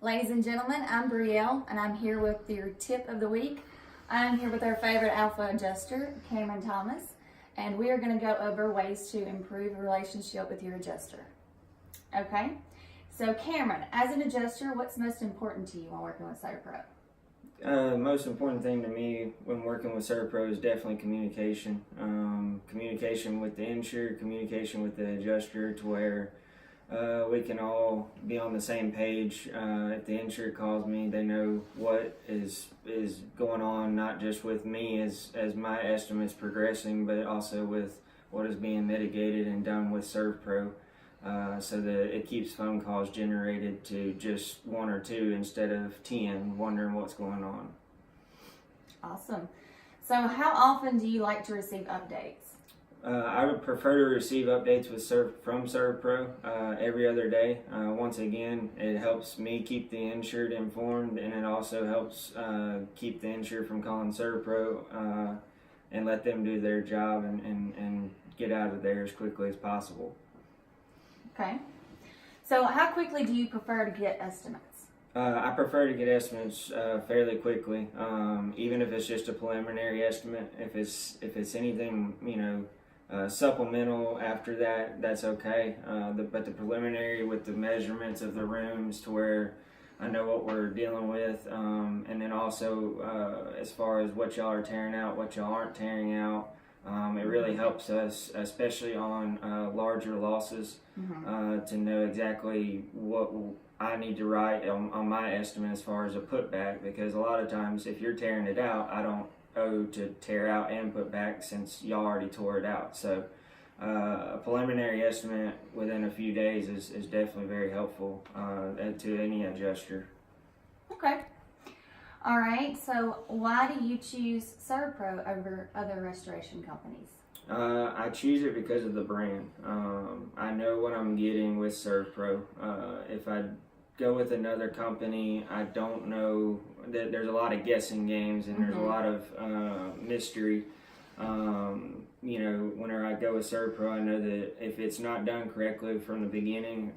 Ladies and gentlemen, I'm Brielle, and I'm here with your tip of the week. I'm here with our favorite alpha adjuster, Cameron Thomas, and we are going to go over ways to improve a relationship with your adjuster. Okay? So Cameron, as an adjuster, what's most important to you while working with Certapro? Most important thing to me when working with Certapro is definitely communication. Communication with the insured, communication with the adjuster to where we can all be on the same page. If the insured calls me, they know what is going on, not just with me as my estimate's progressing, but also with what is being mitigated and done with Certapro. So that it keeps phone calls generated to just one or two instead of 10, wondering what's going on. Awesome. So how often do you like to receive updates? I would prefer to receive updates from Certapro every other day. Once again, it helps me keep the insured informed, and it also helps keep the insured from calling Certapro and let them do their job and get out of there as quickly as possible. Okay. So how quickly do you prefer to get estimates? I prefer to get estimates fairly quickly, even if it's just a preliminary estimate. If it's anything, supplemental after that, that's okay. But the preliminary with the measurements of the rooms to where I know what we're dealing with, and then also as far as what y'all are tearing out, what y'all aren't tearing out. It really helps us, especially on larger losses, to know exactly what I need to write on my estimate as far as a putback, because a lot of times if you're tearing it out, I don't owe to tear out and put back since y'all already tore it out. So a preliminary estimate within a few days is definitely very helpful to any adjuster. Okay. All right, so why do you choose Certapro over other restoration companies? I choose it because of the brand. I know what I'm getting with Certapro. If I go with another company, I don't know. There's a lot of guessing games and there's a lot of mystery. Whenever I go with Certapro, I know that if it's not done correctly from the beginning,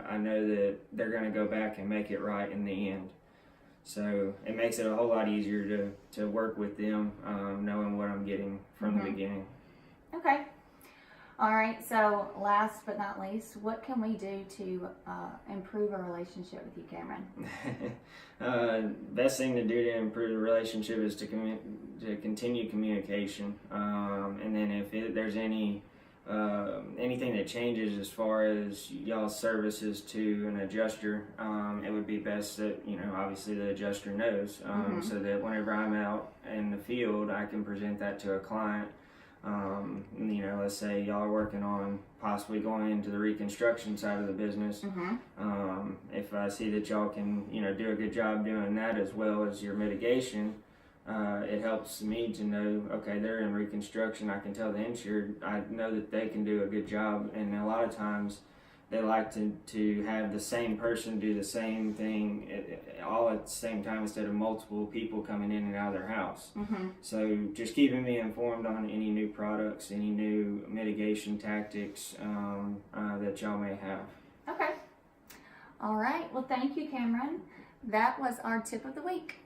I know that they're going to go back and make it right in the end. So it makes it a whole lot easier to work with them, knowing what I'm getting from the beginning. Okay. All right, so last but not least, what can we do to improve a relationship with you, Cameron? Best thing to do to improve the relationship is to continue communication. And then if there's anything that changes as far as y'all's services to an adjuster, it would be best that, obviously the adjuster knows, so that whenever I'm out in the field, I can present that to a client. Let's say y'all are working on possibly going into the reconstruction side of the business. If I see that y'all can, do a good job doing that as well as your mitigation, it helps me to know, okay, they're in reconstruction. I can tell the insured, I know that they can do a good job, and a lot of times they like to have the same person do the same thing all at the same time instead of multiple people coming in and out of their house. So just keeping me informed on any new products, any new mitigation tactics that y'all may have. Okay. All right. Well, thank you, Cameron. That was our tip of the week.